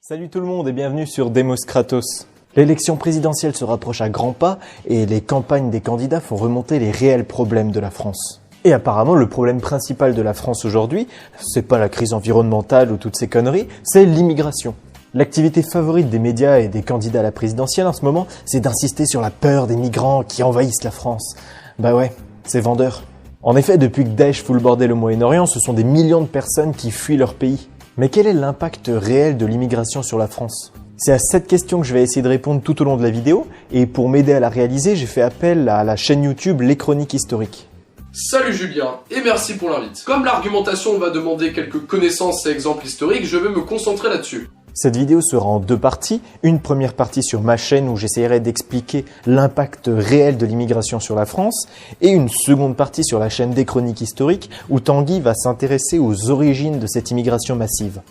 Salut tout le monde et bienvenue sur Demos Kratos. L'élection présidentielle se rapproche à grands pas et les campagnes des candidats font remonter les réels problèmes de la France. Et apparemment, le problème principal de la France aujourd'hui, c'est pas la crise environnementale ou toutes ces conneries, c'est l'immigration. L'activité favorite des médias et des candidats à la présidentielle en ce moment, c'est d'insister sur la peur des migrants qui envahissent la France. Bah ouais, c'est vendeur. En effet, depuis que Daesh fout le bordel au Moyen-Orient, ce sont des millions de personnes qui fuient leur pays. Mais quel est l'impact réel de l'immigration sur la France ? C'est à cette question que je vais essayer de répondre tout au long de la vidéo, et pour m'aider à la réaliser, j'ai fait appel à la chaîne YouTube Les Chroniques Historiques. Salut Julien, et merci pour l'invite. Comme l'argumentation va demander quelques connaissances et exemples historiques, je vais me concentrer là-dessus. Cette vidéo sera en deux parties. Une première partie sur ma chaîne où j'essaierai d'expliquer l'impact réel de l'immigration sur la France, et une seconde partie sur la chaîne des Chroniques Historiques où Tanguy va s'intéresser aux origines de cette immigration massive.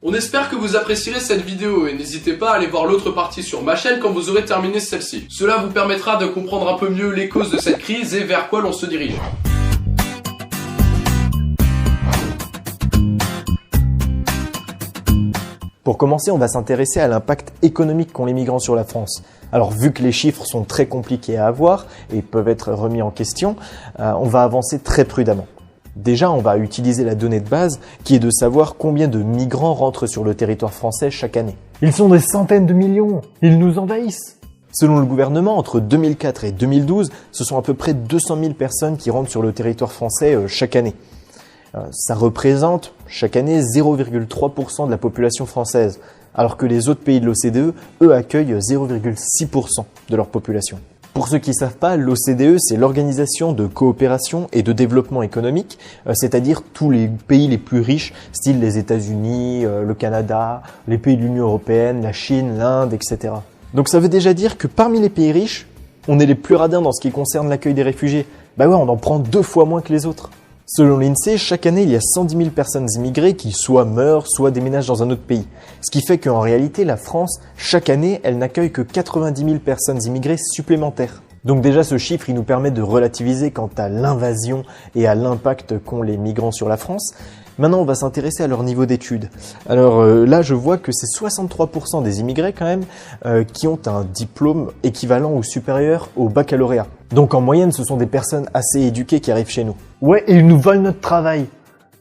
On espère que vous apprécierez cette vidéo et n'hésitez pas à aller voir l'autre partie sur ma chaîne quand vous aurez terminé celle-ci. Cela vous permettra de comprendre un peu mieux les causes de cette crise et vers quoi l'on se dirige. Pour commencer, on va s'intéresser à l'impact économique qu'ont les migrants sur la France. Alors, vu que les chiffres sont très compliqués à avoir et peuvent être remis en question, on va avancer très prudemment. Déjà, on va utiliser la donnée de base qui est de savoir combien de migrants rentrent sur le territoire français chaque année. Ils sont des centaines de millions, ils nous envahissent. Selon le gouvernement, entre 2004 et 2012, ce sont à peu près 200 000 personnes qui rentrent sur le territoire français chaque année. Ça représente chaque année 0,3% de la population française, alors que les autres pays de l'OCDE, eux, accueillent 0,6% de leur population. Pour ceux qui ne savent pas, l'OCDE, c'est l'Organisation de coopération et de développement économique, c'est-à-dire tous les pays les plus riches, style les États-Unis, le Canada, les pays de l'Union européenne, la Chine, l'Inde, etc. Donc ça veut déjà dire que parmi les pays riches, on est les plus radins dans ce qui concerne l'accueil des réfugiés. Bah ouais, on en prend 2 fois moins que les autres. Selon l'INSEE, chaque année, il y a 110 000 personnes immigrées qui soit meurent, soit déménagent dans un autre pays. Ce qui fait qu'en réalité, la France, chaque année, elle n'accueille que 90 000 personnes immigrées supplémentaires. Donc déjà, ce chiffre, il nous permet de relativiser quant à l'invasion et à l'impact qu'ont les migrants sur la France. Maintenant, on va s'intéresser à leur niveau d'études. Alors là, je vois que c'est 63% des immigrés quand même qui ont un diplôme équivalent ou supérieur au baccalauréat. Donc en moyenne, ce sont des personnes assez éduquées qui arrivent chez nous. Ouais, et ils nous volent notre travail.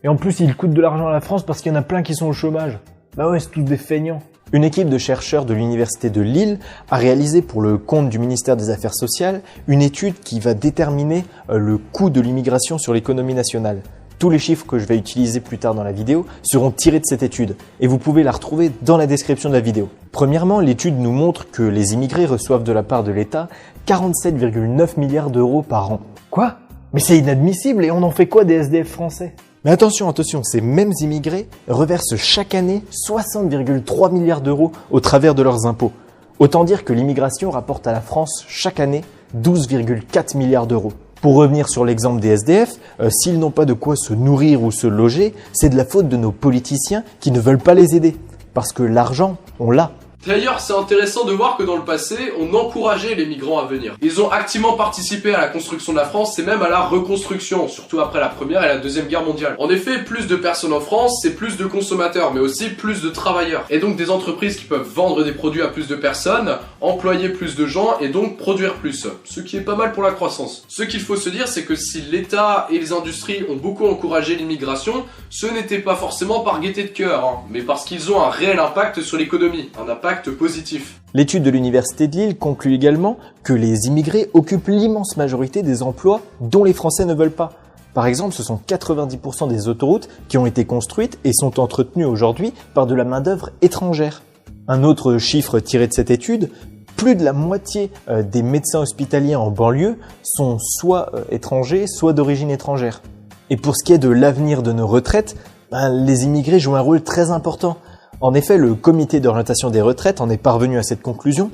Et en plus, ils coûtent de l'argent à la France parce qu'il y en a plein qui sont au chômage. Bah ouais, c'est tous des feignants. Une équipe de chercheurs de l'Université de Lille a réalisé pour le compte du ministère des Affaires sociales une étude qui va déterminer le coût de l'immigration sur l'économie nationale. Tous les chiffres que je vais utiliser plus tard dans la vidéo seront tirés de cette étude et vous pouvez la retrouver dans la description de la vidéo. Premièrement, l'étude nous montre que les immigrés reçoivent de la part de l'État 47,9 milliards d'euros par an. Quoi ? Mais c'est inadmissible et on en fait quoi des SDF français ? Mais attention, ces mêmes immigrés reversent chaque année 60,3 milliards d'euros au travers de leurs impôts. Autant dire que l'immigration rapporte à la France chaque année 12,4 milliards d'euros. Pour revenir sur l'exemple des SDF, s'ils n'ont pas de quoi se nourrir ou se loger, c'est de la faute de nos politiciens qui ne veulent pas les aider. Parce que l'argent, on l'a. D'ailleurs, c'est intéressant de voir que dans le passé, on encourageait les migrants à venir. Ils ont activement participé à la construction de la France et même à la reconstruction, surtout après la Première et la Deuxième Guerre mondiale. En effet, plus de personnes en France, c'est plus de consommateurs, mais aussi plus de travailleurs. Et donc des entreprises qui peuvent vendre des produits à plus de personnes, employer plus de gens et donc produire plus. Ce qui est pas mal pour la croissance. Ce qu'il faut se dire, c'est que si l'État et les industries ont beaucoup encouragé l'immigration, ce n'était pas forcément par gaieté de cœur, mais parce qu'ils ont un réel impact sur l'économie, un impact positif. L'étude de l'Université de Lille conclut également que les immigrés occupent l'immense majorité des emplois dont les Français ne veulent pas. Par exemple, ce sont 90% des autoroutes qui ont été construites et sont entretenues aujourd'hui par de la main-d'œuvre étrangère. Un autre chiffre tiré de cette étude, plus de la moitié des médecins hospitaliers en banlieue sont soit étrangers, soit d'origine étrangère. Et pour ce qui est de l'avenir de nos retraites, les immigrés jouent un rôle très important. En effet, le comité d'orientation des retraites en est parvenu à cette conclusion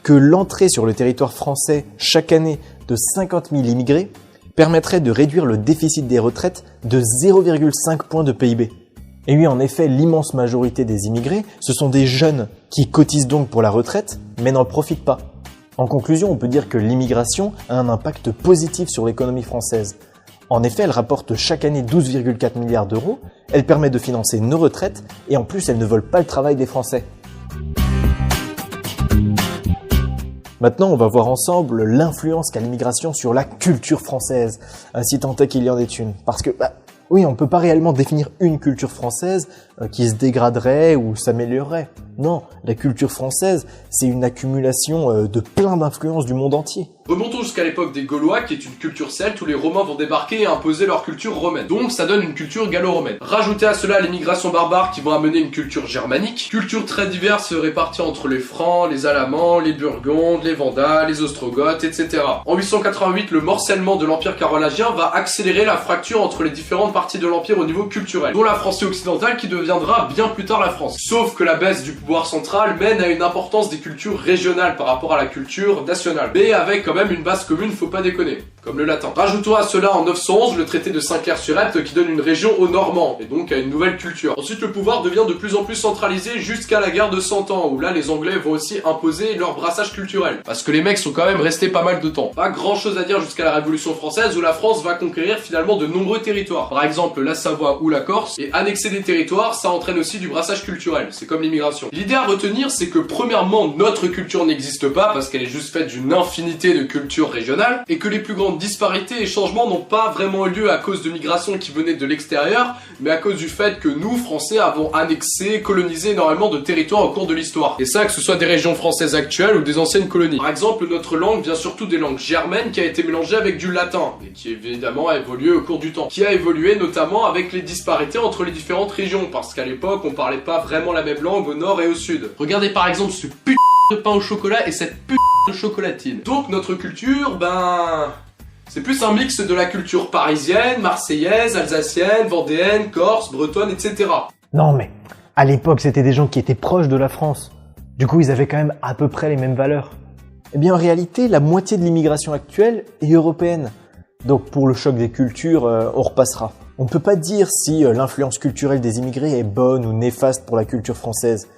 que l'entrée sur le territoire français chaque année de 50 000 immigrés permettrait de réduire le déficit des retraites de 0,5 points de PIB. Et oui, en effet, l'immense majorité des immigrés, ce sont des jeunes qui cotisent donc pour la retraite, mais n'en profitent pas. En conclusion, on peut dire que l'immigration a un impact positif sur l'économie française. En effet, elle rapporte chaque année 12,4 milliards d'euros, elle permet de financer nos retraites et en plus, elle ne vole pas le travail des Français. Maintenant, on va voir ensemble l'influence qu'a l'immigration sur la culture française, ainsi tant est qu'il y en ait une. Parce que, oui, on peut pas réellement définir une culture française qui se dégraderait ou s'améliorerait. Non, la culture française, c'est une accumulation de plein d'influences du monde entier. Remontons jusqu'à l'époque des Gaulois, qui est une culture celte où les Romains vont débarquer et imposer leur culture romaine. Donc ça donne une culture gallo-romaine. Rajoutez à cela les migrations barbares qui vont amener une culture germanique. Culture très diverse répartie entre les Francs, les Alamans, les Burgondes, les Vandales, les Ostrogoths, etc. En 888, le morcellement de l'Empire carolingien va accélérer la fracture entre les différentes parties de l'Empire au niveau culturel, dont la Francie occidentale qui deviendra bien plus tard la France. Sauf que la baisse du pouvoir central mène à une importance des cultures régionales par rapport à la culture nationale. Mais avec quand même une base commune, faut pas déconner, comme le latin. Rajoutons à cela en 911 le traité de Saint-Clair-sur-Epte qui donne une région aux Normands, et donc à une nouvelle culture. Ensuite, le pouvoir devient de plus en plus centralisé jusqu'à la guerre de 100 ans, où là les Anglais vont aussi imposer leur brassage culturel. Parce que les mecs sont quand même restés pas mal de temps. Pas grand chose à dire jusqu'à la Révolution française, où la France va conquérir finalement de nombreux territoires. Par exemple la Savoie ou la Corse, et annexer des territoires, ça entraîne aussi du brassage culturel, c'est comme l'immigration. L'idée à retenir, c'est que premièrement, notre culture n'existe pas, parce qu'elle est juste faite d'une infinité de cultures régionales, et que les plus grandes disparités et changements n'ont pas vraiment eu lieu à cause de migrations qui venaient de l'extérieur, mais à cause du fait que nous, Français, avons annexé, colonisé énormément de territoires au cours de l'histoire. Et ça, que ce soit des régions françaises actuelles ou des anciennes colonies. Par exemple, notre langue vient surtout des langues germaines qui a été mélangée avec du latin, et qui évidemment a évolué au cours du temps. Qui a évolué notamment avec les disparités entre les différentes régions, parce qu'à l'époque, on parlait pas vraiment la même langue au nord et au sud. Regardez par exemple ce putain de pain au chocolat et cette putain de chocolatine. Donc notre culture, c'est plus un mix de la culture parisienne, marseillaise, alsacienne, vendéenne, corse, bretonne, etc. Non mais, à l'époque c'était des gens qui étaient proches de la France. Du coup ils avaient quand même à peu près les mêmes valeurs. Eh bien en réalité, la moitié de l'immigration actuelle est européenne. Donc pour le choc des cultures, on repassera. On ne peut pas dire si l'influence culturelle des immigrés est bonne ou néfaste pour la culture française.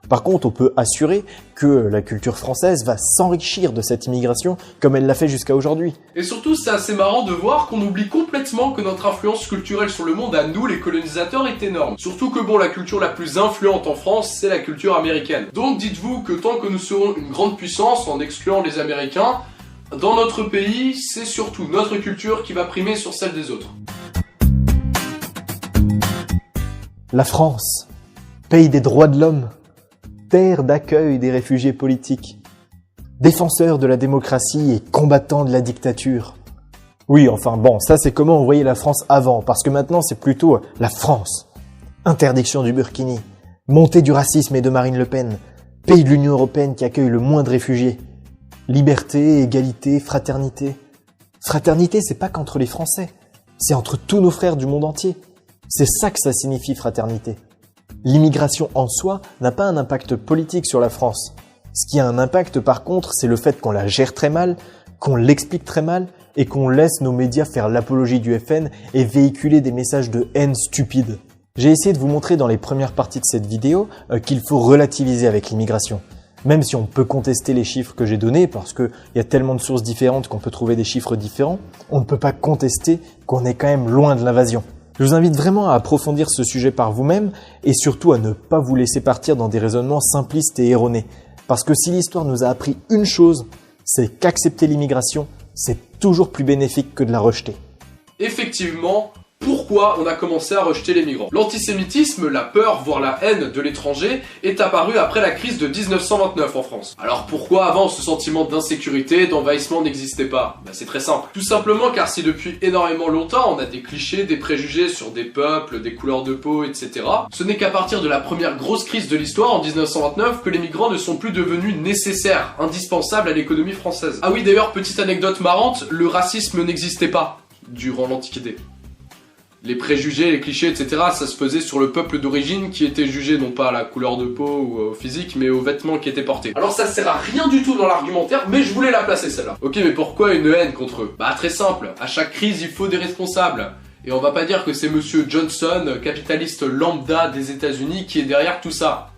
Par contre, on peut assurer que la culture française va s'enrichir de cette immigration comme elle l'a fait jusqu'à aujourd'hui. Et surtout, c'est assez marrant de voir qu'on oublie complètement que notre influence culturelle sur le monde à nous, les colonisateurs, est énorme. Surtout que la culture la plus influente en France, c'est la culture américaine. Donc dites-vous que tant que nous serons une grande puissance, en excluant les Américains, dans notre pays, c'est surtout notre culture qui va primer sur celle des autres. La France, pays des droits de l'homme, terre d'accueil des réfugiés politiques, défenseur de la démocratie et combattant de la dictature. Oui, enfin bon, ça c'est comment on voyait la France avant, parce que maintenant c'est plutôt la France. Interdiction du burkini, montée du racisme et de Marine Le Pen, pays de l'Union européenne qui accueille le moins de réfugiés. Liberté, égalité, fraternité. Fraternité, c'est pas qu'entre les Français, c'est entre tous nos frères du monde entier. C'est ça que ça signifie fraternité. L'immigration en soi n'a pas un impact politique sur la France. Ce qui a un impact par contre, c'est le fait qu'on la gère très mal, qu'on l'explique très mal et qu'on laisse nos médias faire l'apologie du FN et véhiculer des messages de haine stupides. J'ai essayé de vous montrer dans les premières parties de cette vidéo qu'il faut relativiser avec l'immigration. Même si on peut contester les chiffres que j'ai donnés, parce qu'il y a tellement de sources différentes qu'on peut trouver des chiffres différents, on ne peut pas contester qu'on est quand même loin de l'invasion. Je vous invite vraiment à approfondir ce sujet par vous-même et surtout à ne pas vous laisser partir dans des raisonnements simplistes et erronés. Parce que si l'histoire nous a appris une chose, c'est qu'accepter l'immigration, c'est toujours plus bénéfique que de la rejeter. Effectivement, pourquoi on a commencé à rejeter les migrants? L'antisémitisme, la peur, voire la haine de l'étranger, est apparu après la crise de 1929 en France. Alors pourquoi avant ce sentiment d'insécurité, d'envahissement n'existait pas? C'est très simple. Tout simplement car si depuis énormément longtemps on a des clichés, des préjugés sur des peuples, des couleurs de peau, etc., ce n'est qu'à partir de la première grosse crise de l'histoire en 1929 que les migrants ne sont plus devenus nécessaires, indispensables à l'économie française. Ah oui, d'ailleurs, petite anecdote marrante, le racisme n'existait pas durant l'Antiquité. Les préjugés, les clichés, etc., ça se faisait sur le peuple d'origine qui était jugé non pas à la couleur de peau ou au physique, mais aux vêtements qui étaient portés. Alors ça sert à rien du tout dans l'argumentaire, mais je voulais la placer celle-là. Ok, mais pourquoi une haine contre eux? Très simple, à chaque crise il faut des responsables. Et on va pas dire que c'est monsieur Johnson, capitaliste lambda des États-Unis, qui est derrière tout ça.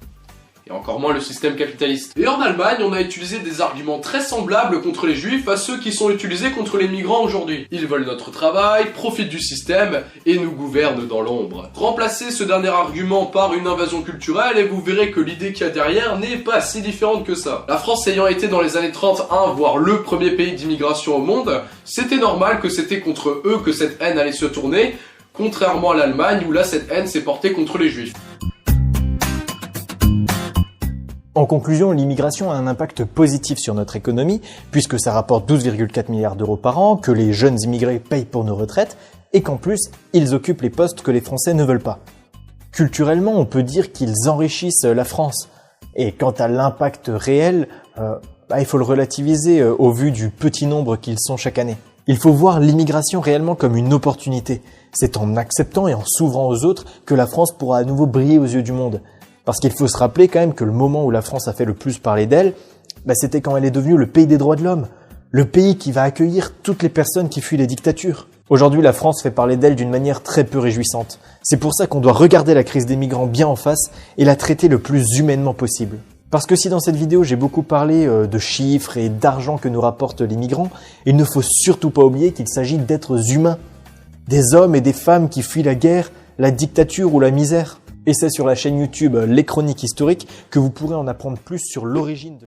et encore moins le système capitaliste. Et en Allemagne, on a utilisé des arguments très semblables contre les juifs à ceux qui sont utilisés contre les migrants aujourd'hui. Ils veulent notre travail, profitent du système et nous gouvernent dans l'ombre. Remplacez ce dernier argument par une invasion culturelle et vous verrez que l'idée qu'il y a derrière n'est pas si différente que ça. La France ayant été dans les années 30 voire le premier pays d'immigration au monde, c'était normal que c'était contre eux que cette haine allait se tourner, contrairement à l'Allemagne où là cette haine s'est portée contre les juifs. En conclusion, l'immigration a un impact positif sur notre économie, puisque ça rapporte 12,4 milliards d'euros par an, que les jeunes immigrés payent pour nos retraites, et qu'en plus, ils occupent les postes que les Français ne veulent pas. Culturellement, on peut dire qu'ils enrichissent la France. Et quant à l'impact réel, il faut le relativiser au vu du petit nombre qu'ils sont chaque année. Il faut voir l'immigration réellement comme une opportunité. C'est en acceptant et en s'ouvrant aux autres que la France pourra à nouveau briller aux yeux du monde. Parce qu'il faut se rappeler quand même que le moment où la France a fait le plus parler d'elle, c'était quand elle est devenue le pays des droits de l'homme. Le pays qui va accueillir toutes les personnes qui fuient les dictatures. Aujourd'hui, la France fait parler d'elle d'une manière très peu réjouissante. C'est pour ça qu'on doit regarder la crise des migrants bien en face et la traiter le plus humainement possible. Parce que si dans cette vidéo j'ai beaucoup parlé de chiffres et d'argent que nous rapportent les migrants, il ne faut surtout pas oublier qu'il s'agit d'êtres humains. Des hommes et des femmes qui fuient la guerre, la dictature ou la misère. Et c'est sur la chaîne YouTube Les Chroniques Historiques que vous pourrez en apprendre plus sur l'origine de